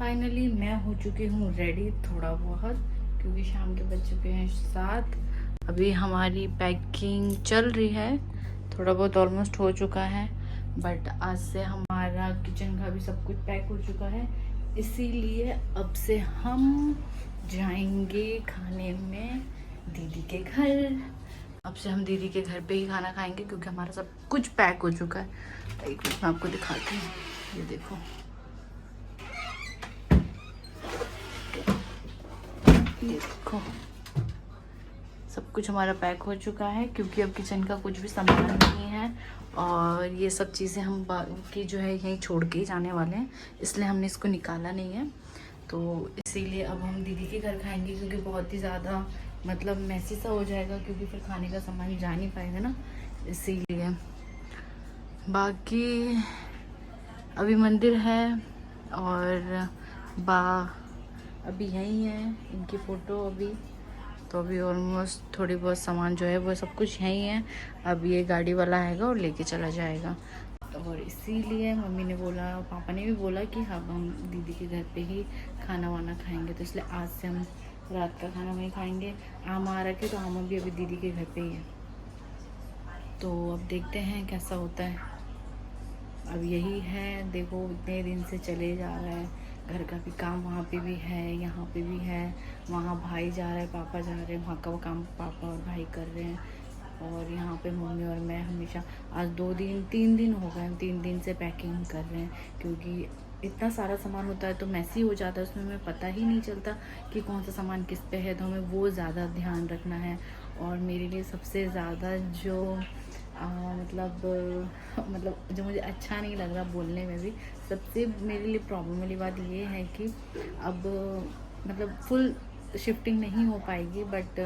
Finally मैं हो चुकी हूँ रेडी थोड़ा बहुत, क्योंकि शाम के बज चुके हैं 7। अभी हमारी पैकिंग चल रही है, थोड़ा बहुत ऑलमोस्ट हो चुका है। बट आज से हमारा किचन का भी सब कुछ पैक हो चुका है, इसीलिए अब से हम जाएंगे खाने में दीदी के घर। अब से हम दीदी के घर पे ही खाना खाएंगे, क्योंकि हमारा सब कुछ पैक हो चुका है। एक मिनट मैं आपको दिखाती हूँ, ये देखो, ये देखो, सब कुछ हमारा पैक हो चुका है। क्योंकि अब किचन का कुछ भी सामान नहीं है, और ये सब चीज़ें हम बाकी जो है यहीं छोड़ के ही जाने वाले हैं, इसलिए हमने इसको निकाला नहीं है। तो इसीलिए अब हम दीदी के घर खाएंगे, क्योंकि बहुत ही ज़्यादा मतलब मैसी सा हो जाएगा, क्योंकि फिर खाने का सामान जा नहीं पाएगा ना, इसीलिए। बाकी अभी मंदिर है, और अभी यहीं है इनकी फ़ोटो अभी। तो अभी ऑलमोस्ट थोड़ी बहुत सामान जो है वो सब कुछ यहीं है। अब ये गाड़ी वाला आएगा और लेके चला जाएगा। और इसीलिए मम्मी ने बोला, पापा ने भी बोला कि हाँ हम दीदी के घर पे ही खाना वाना खाएंगे, तो इसलिए आज से हम रात का खाना वहीं खाएंगे। आम आ रखे तो आम भी अभी दीदी के घर पे ही है, तो अब देखते हैं कैसा होता है। अब यही है, देखो इतने दिन से चले जा रहा है, घर का भी काम वहाँ पे भी है, यहाँ पे भी है, वहाँ भाई जा रहा है, पापा जा रहे हैं, वहाँ का वो काम पापा और भाई कर रहे हैं, और यहाँ पे मम्मी और मैं हमेशा। आज 3 दिन हो गए, हम 3 दिन से पैकिंग कर रहे हैं, क्योंकि इतना सारा सामान होता है तो मैसी हो जाता है, उसमें हमें पता ही नहीं चलता कि कौन सा सामान किस पे है, तो हमें वो ज़्यादा ध्यान रखना है। और मेरे लिए सबसे ज़्यादा जो मतलब जो मुझे अच्छा नहीं लग रहा बोलने में भी, सबसे मेरे लिए प्रॉब्लम वाली बात ये है कि अब मतलब फुल शिफ्टिंग नहीं हो पाएगी। बट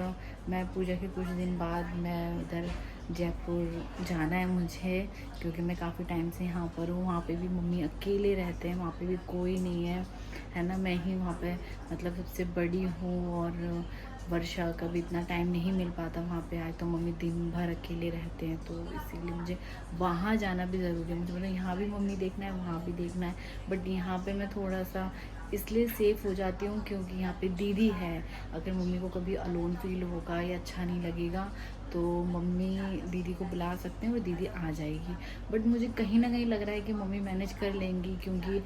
मैं पूजा के कुछ दिन बाद मैं उधर जयपुर जाना है मुझे, क्योंकि मैं काफ़ी टाइम से यहाँ पर हूँ। वहाँ पे भी मम्मी अकेले रहते हैं, वहाँ पे भी कोई नहीं है ना, मैं ही वहाँ पे मतलब सबसे बड़ी हूँ, और वर्षा का भी इतना टाइम नहीं मिल पाता वहाँ पे आए, तो मम्मी दिन भर अकेले रहते हैं, तो इसीलिए मुझे वहाँ जाना भी ज़रूरी है। मुझे मतलब यहाँ भी मम्मी देखना है, वहाँ भी देखना है, बट यहाँ पे मैं थोड़ा सा इसलिए सेफ़ हो जाती हूँ क्योंकि यहाँ पे दीदी है। अगर मम्मी को कभी अलोन फील होगा या अच्छा नहीं लगेगा, तो मम्मी दीदी को बुला सकते हैं और दीदी आ जाएगी। बट मुझे कहीं ना कहीं लग रहा है कि मम्मी मैनेज कर लेंगी, क्योंकि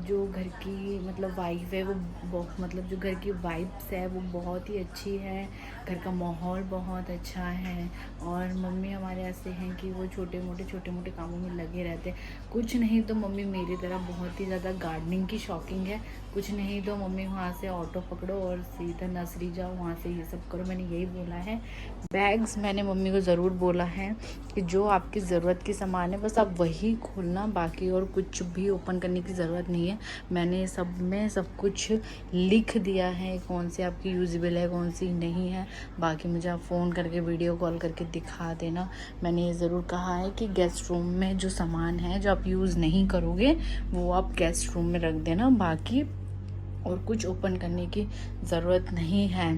जो घर की मतलब वाइफ है वो मतलब जो घर की वाइब्स है वो बहुत ही अच्छी है, घर का माहौल बहुत अच्छा है। और मम्मी हमारे ऐसे हैं कि वो छोटे मोटे कामों में लगे रहते हैं। कुछ नहीं तो मम्मी मेरी तरह बहुत ही ज़्यादा गार्डनिंग की शौकीन है, कुछ नहीं तो मम्मी वहाँ से ऑटो पकड़ो और सीधा नर्सरी जाओ, वहाँ से ये सब करो। मैंने यही बोला है। बैग्स मैंने मम्मी को ज़रूर बोला है कि जो आपकी ज़रूरत की सामान है बस आप वही खोलना, बाकी और कुछ भी ओपन करने की ज़रूरत नहीं है। मैंने सब में सब कुछ लिख दिया है, कौन सी आपकी यूजेबल है कौन सी नहीं है। बाकी मुझे आप फ़ोन करके वीडियो कॉल करके दिखा देना। मैंने ये ज़रूर कहा है कि गेस्ट रूम में जो सामान है जो आप यूज़ नहीं करोगे वो आप गेस्ट रूम में रख देना, बाकी और कुछ ओपन करने की ज़रूरत नहीं है।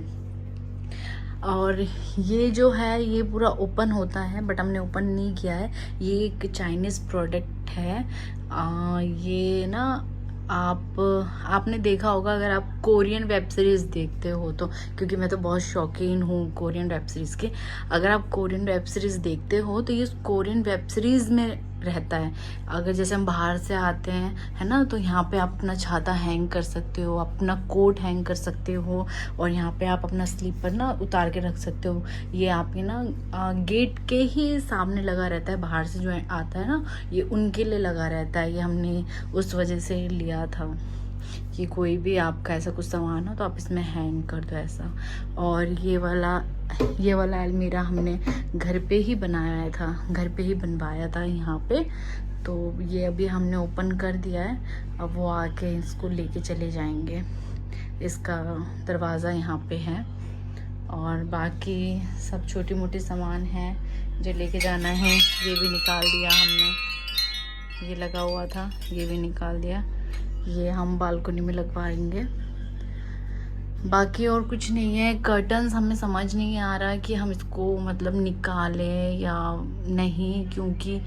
और ये जो है ये पूरा ओपन होता है, बट हमने ओपन नहीं किया है। ये एक चाइनीज़ प्रोडक्ट है। ये ना आपने देखा होगा अगर आप कोरियन वेब सीरीज़ देखते हो तो, क्योंकि मैं तो बहुत शौकीन हूँ कोरियन वेब सीरीज़ के। अगर आप कोरियन वेब सीरीज़ देखते हो तो ये कोरियन वेब सीरीज़ में रहता है। अगर जैसे हम बाहर से आते हैं है ना, तो यहाँ पे आप अपना छाता हैंग कर सकते हो, अपना कोट हैंग कर सकते हो, और यहाँ पे आप अपना स्लीपर ना उतार के रख सकते हो। ये आपके ना गेट के ही सामने लगा रहता है, बाहर से जो आता है ना ये उनके लिए लगा रहता है। ये हमने उस वजह से लिया था कि कोई भी आपका ऐसा कुछ सामान हो तो आप इसमें हैंग कर दो ऐसा। और ये वाला अलमीरा हमने घर पे ही बनाया था, घर पे ही बनवाया था यहाँ पे। तो ये अभी हमने ओपन कर दिया है, अब वो आके इसको लेके चले जाएंगे। इसका दरवाज़ा यहाँ पे है, और बाकी सब छोटी मोटी सामान है जो लेके जाना है। ये भी निकाल दिया हमने, ये लगा हुआ था ये भी निकाल दिया। ये हम बालकनी में लगवाएंगे। बाकी और कुछ नहीं है। कर्टन्स हमें समझ नहीं आ रहा कि हम इसको मतलब निकालें या नहीं, क्योंकि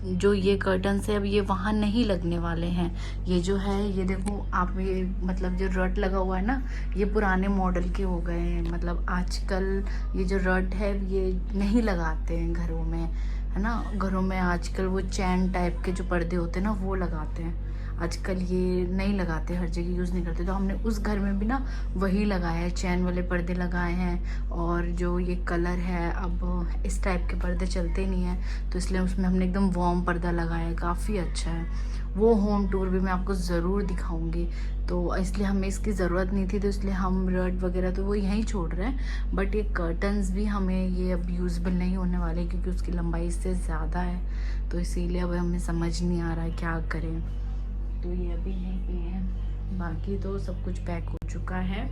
जो ये कर्टन्स है अब ये वहाँ नहीं लगने वाले हैं। ये जो है ये देखो आप, ये मतलब जो रट लगा हुआ है ना, ये पुराने मॉडल के हो गए हैं। मतलब आजकल ये जो रट है ये नहीं लगाते हैं घरों में, है ना। घरों में आजकल वो चैन टाइप के जो पर्दे होते हैं ना वो लगाते हैं। आजकल ये नहीं लगाते, हर जगह यूज़ नहीं करते। तो हमने उस घर में भी ना वही लगाया है, चैन वाले पर्दे लगाए हैं। और जो ये कलर है, अब इस टाइप के पर्दे चलते नहीं हैं, तो इसलिए उसमें हमने एकदम वार्म पर्दा लगाया है, काफ़ी अच्छा है। वो होम टूर भी मैं आपको ज़रूर दिखाऊंगी। तो इसलिए हमें इसकी ज़रूरत नहीं थी, तो इसलिए हम रड वगैरह तो वो यहीं छोड़ रहे हैं। बट ये कर्टन्स भी हमें ये अब यूज़ेबल नहीं होने वाले, क्योंकि उसकी लंबाई इससे ज़्यादा है। तो इसीलिए अब हमें समझ नहीं आ रहा है क्या करें। तो ये अभी यहीं पे है, बाकी तो सब कुछ पैक हो चुका है।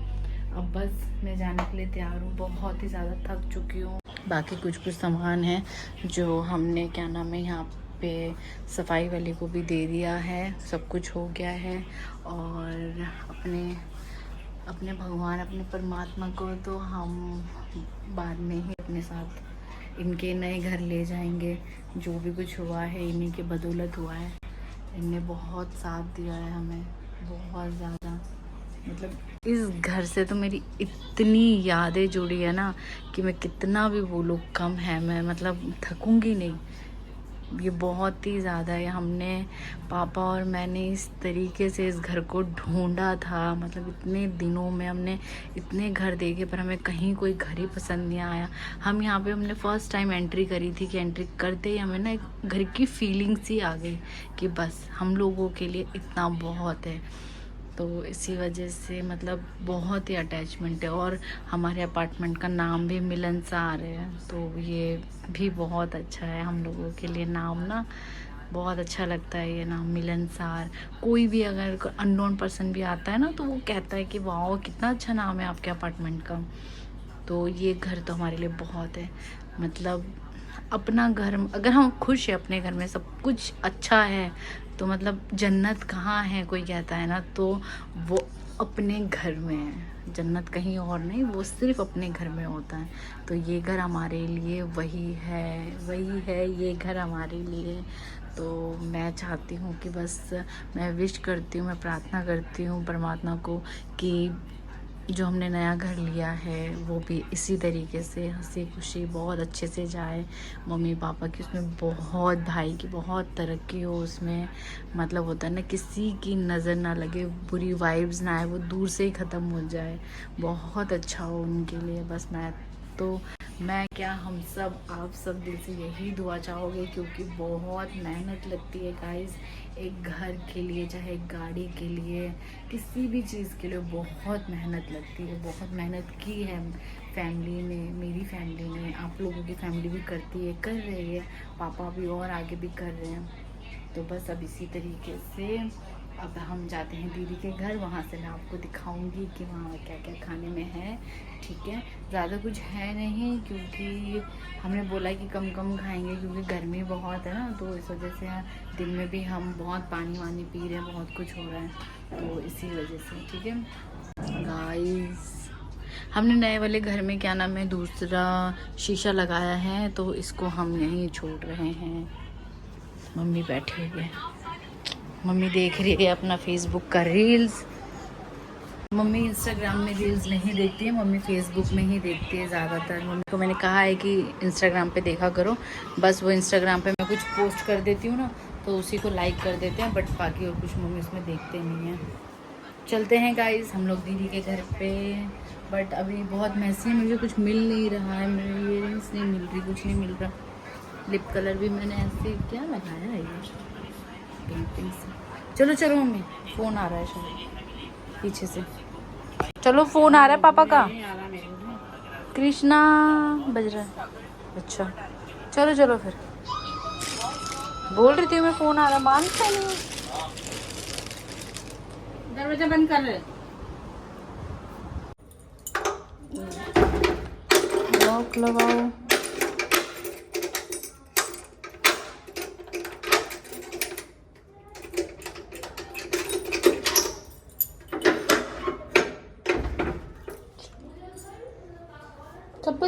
अब बस मैं जाने के लिए तैयार हूँ, बहुत ही ज़्यादा थक चुकी हूँ। बाकी कुछ कुछ सामान है जो हमने क्या नाम है यहाँ पे सफाई वाले को भी दे दिया है, सब कुछ हो गया है। और अपने अपने भगवान, अपने परमात्मा को तो हम बाद में ही अपने साथ इनके नए घर ले जाएंगे। जो भी कुछ हुआ है इन्हीं के बदौलत हुआ है। इनने बहुत साथ दिया है हमें, बहुत ज़्यादा। मतलब इस घर से तो मेरी इतनी यादें जुड़ी है ना कि मैं कितना भी बोलूँ कम है। मैं मतलब थकूंगी नहीं, ये बहुत ही ज़्यादा है। हमने पापा और मैंने इस तरीके से इस घर को ढूंढा था, मतलब इतने दिनों में हमने इतने घर देखे पर हमें कहीं कोई घर ही पसंद नहीं आया। हम यहाँ पे हमने फ़र्स्ट टाइम एंट्री करी थी कि एंट्री करते ही हमें ना एक घर की फीलिंग्स ही आ गई कि बस हम लोगों के लिए इतना बहुत है। तो इसी वजह से मतलब बहुत ही अटैचमेंट है। और हमारे अपार्टमेंट का नाम भी मिलनसार है, तो ये भी बहुत अच्छा है हम लोगों के लिए नाम ना। बहुत अच्छा लगता है ये नाम मिलनसार। कोई भी अगर अननोन पर्सन भी आता है ना तो वो कहता है कि वाह कितना अच्छा नाम है आपके अपार्टमेंट का। तो ये घर तो हमारे लिए बहुत है। मतलब अपना घर, अगर हम खुश हैं अपने घर में, सब कुछ अच्छा है, तो मतलब जन्नत कहाँ है कोई कहता है ना, तो वो अपने घर में है। जन्नत कहीं और नहीं, वो सिर्फ अपने घर में होता है। तो ये घर हमारे लिए वही है, वही है ये घर हमारे लिए। तो मैं चाहती हूँ कि बस, मैं विश करती हूँ, मैं प्रार्थना करती हूँ परमात्मा को कि जो हमने नया घर लिया है वो भी इसी तरीके से हंसी खुशी बहुत अच्छे से जाए। मम्मी पापा की उसमें बहुत, भाई की बहुत तरक्की हो उसमें। मतलब होता है ना, किसी की नज़र ना लगे, बुरी वाइब्स ना आए, वो दूर से ही ख़त्म हो जाए, बहुत अच्छा हो उनके लिए। बस मैं क्या, हम सब, आप सब दिल से यही दुआ चाहोगे, क्योंकि बहुत मेहनत लगती है गाइस एक घर के लिए, चाहे एक गाड़ी के लिए, किसी भी चीज़ के लिए बहुत मेहनत लगती है। बहुत मेहनत की है फैमिली ने, मेरी फैमिली ने, आप लोगों की फैमिली भी करती है, कर रही है, पापा भी और आगे भी कर रहे हैं। तो बस अब इसी तरीके से अब हम जाते हैं दीदी के घर, वहाँ से मैं आपको दिखाऊंगी कि वहाँ क्या क्या खाने में है। ठीक है, ज़्यादा कुछ है नहीं, क्योंकि हमने बोला कि कम कम खाएंगे, क्योंकि गर्मी बहुत है ना, तो इस वजह से दिन में भी हम बहुत पानी वानी पी रहे हैं, बहुत कुछ हो रहा है, तो इसी वजह से। ठीक है गाइस, हमने नए वाले घर में क्या नाम है दूसरा शीशा लगाया है, तो इसको हम यहीं छोड़ रहे हैं। मम्मी बैठे हुए, मम्मी देख रही है अपना फेसबुक का रील्स। मम्मी इंस्टाग्राम में रील्स नहीं देखती है, मम्मी फेसबुक में ही देखती है ज़्यादातर। मम्मी को मैंने कहा है कि इंस्टाग्राम पे देखा करो, बस वो इंस्टाग्राम पे मैं कुछ पोस्ट कर देती हूँ ना तो उसी को लाइक कर देते हैं, बट बाकी और कुछ मम्मी उसमें देखते नहीं हैं। चलते हैं गाइस हम लोग दीदी के घर पे, बट अभी बहुत मैसी है, मुझे कुछ मिल नहीं रहा है, मेरी इयरिंग्स नहीं मिल रही, कुछ नहीं मिल रहा। लिप कलर भी मैंने ऐसे क्या लगाया है ये पिंक पिंक से। चलो चलो मम्मी, फ़ोन आ रहा है शायद पीछे से। चलो फ़ोन आ रहा है पापा का, कृष्णा बज रहा है। अच्छा चलो चलो फिर, बोल रही थी मैं फ़ोन आ रहा, मानता नहीं। दरवाजा बंद कर रहे, लॉक लगाओ।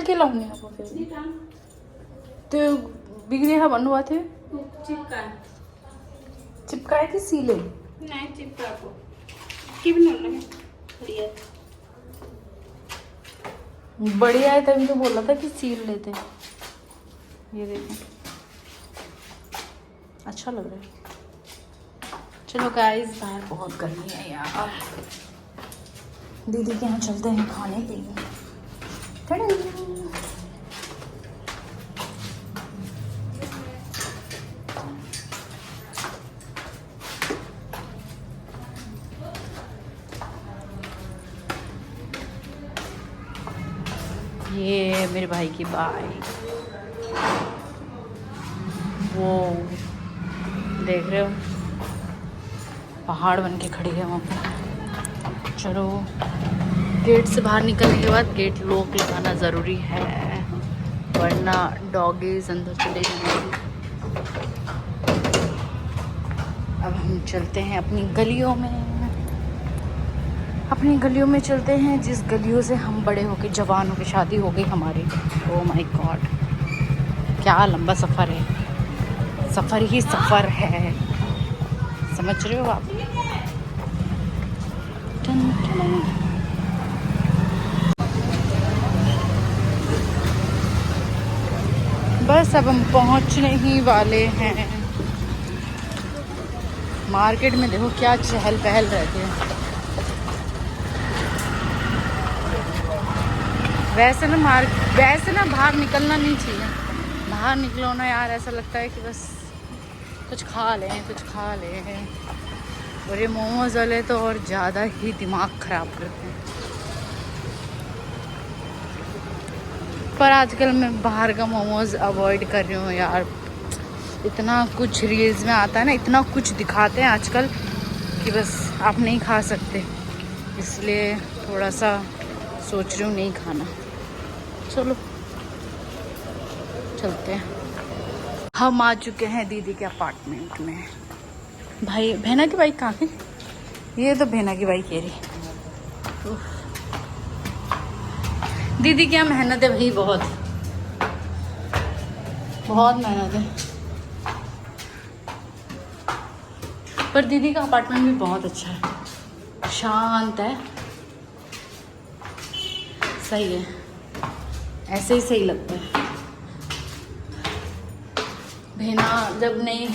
के लाऊंगी आपको फिर तो बिगड़े हा बन हुआ थे चिपकाए थे सीले नहीं चिपका को की भी नहीं बढ़िया बढ़िया है तभी तो बोला था कि सील लेते हैं। ये देखें अच्छा लग रहा है। चलो गाइस बाहर बहुत गर्मी है यार, दीदी के यहाँ चलते हैं खाने के लिए। ये मेरे भाई की बाइक, वो देख रहे हो पहाड़ बन के खड़ी है वहाँ पे। चलो गेट से बाहर निकलने के बाद गेट लॉक लगाना ज़रूरी है वरना डॉगीज अंदर चले जाएंगे। अब हम चलते हैं अपनी गलियों में चलते हैं, जिस गलियों से हम बड़े होके जवान होके शादी हो गई हमारी। ओह माय गॉड क्या लंबा सफ़र है, सफ़र ही सफ़र है, समझ रहे हो आप। बस अब हम पहुंचने ही वाले हैं। मार्केट में देखो क्या चहल पहल रहती है। वैसे ना बाहर निकलना नहीं चाहिए, बाहर निकलो ना यार ऐसा लगता है कि बस कुछ खा लें। और ये मोमोज वाले तो और ज़्यादा ही दिमाग ख़राब करते हैं। पर आजकल मैं बाहर का मोमोज अवॉइड कर रही हूँ यार, इतना कुछ रील्स में आता है ना, इतना कुछ दिखाते हैं आजकल कि बस आप नहीं खा सकते, इसलिए थोड़ा सा सोच रही हूँ नहीं खाना। चलो चलते हैं। हम आ चुके हैं दीदी के अपार्टमेंट में। भाई बहना की बाइक कहाँ गई? ये तो बहना की बाइक है रही। दीदी क्या मेहनत है भाई, बहुत मेहनत है। पर दीदी का अपार्टमेंट भी बहुत अच्छा है, शांत है, सही है, ऐसे ही सही लगता है। बहना जब नहीं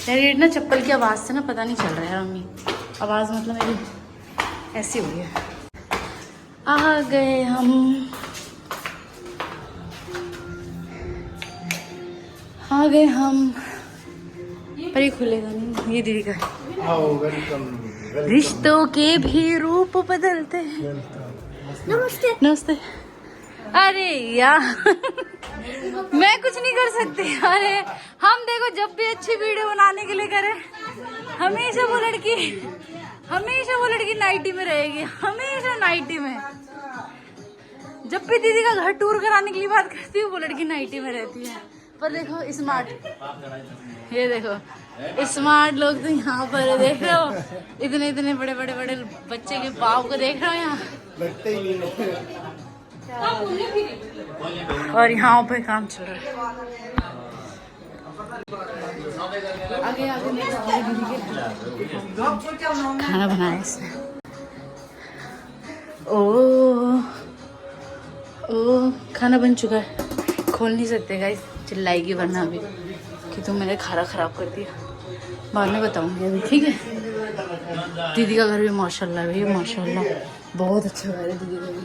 मेरी ना चप्पल की आवाज़ से ना पता नहीं चल रहा है मम्मी, आवाज़ मतलब मेरी ऐसी हुई है। आ गए हम पर ये खुलेगा नहीं, ये दीदी का है। रिश्तों के भी रूप बदलते हैं। नमस्ते। अरे यार मैं कुछ नहीं कर सकती। अरे हम देखो जब भी अच्छी वीडियो बनाने के लिए करें, हमेशा वो लड़की नाइटी में रहेगी, हमेशा नाइटी में। जब भी दीदी का घर टूर कराने के लिए बात करती हूँ वो लड़की नाइटी में रहती है। पर देखो स्मार्ट, ये देखो स्मार्ट लोग तो यहाँ पर देख रहे हो, इतने बड़े बच्चे के पाँव को देख रहे हो यहाँ, और यहाँ पे काम चल रहा है। आगे दीदी के खाना बनाया इसने। ओ खाना बन चुका है, खोल नहीं सकते गाइस, चिल्लाएगी वरना अभी कि तुम मेरे खाना खराब कर दिया। बाद में बताऊंगी अभी, ठीक है। दीदी का घर भी माशाल्लाह भाई, माशाल्लाह बहुत अच्छा घर है दीदी का भी।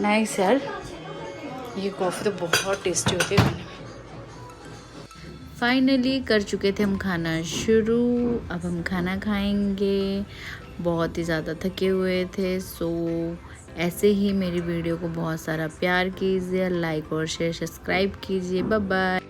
नाइस यार, ये कॉफ़ी तो बहुत टेस्टी होती है खाने में। फाइनली कर चुके थे हम खाना शुरू, अब हम खाना खाएंगे। बहुत ही ज़्यादा थके हुए थे, सो ऐसे ही मेरी वीडियो को बहुत सारा प्यार कीजिए, लाइक और शेयर सब्सक्राइब कीजिए। Bye bye.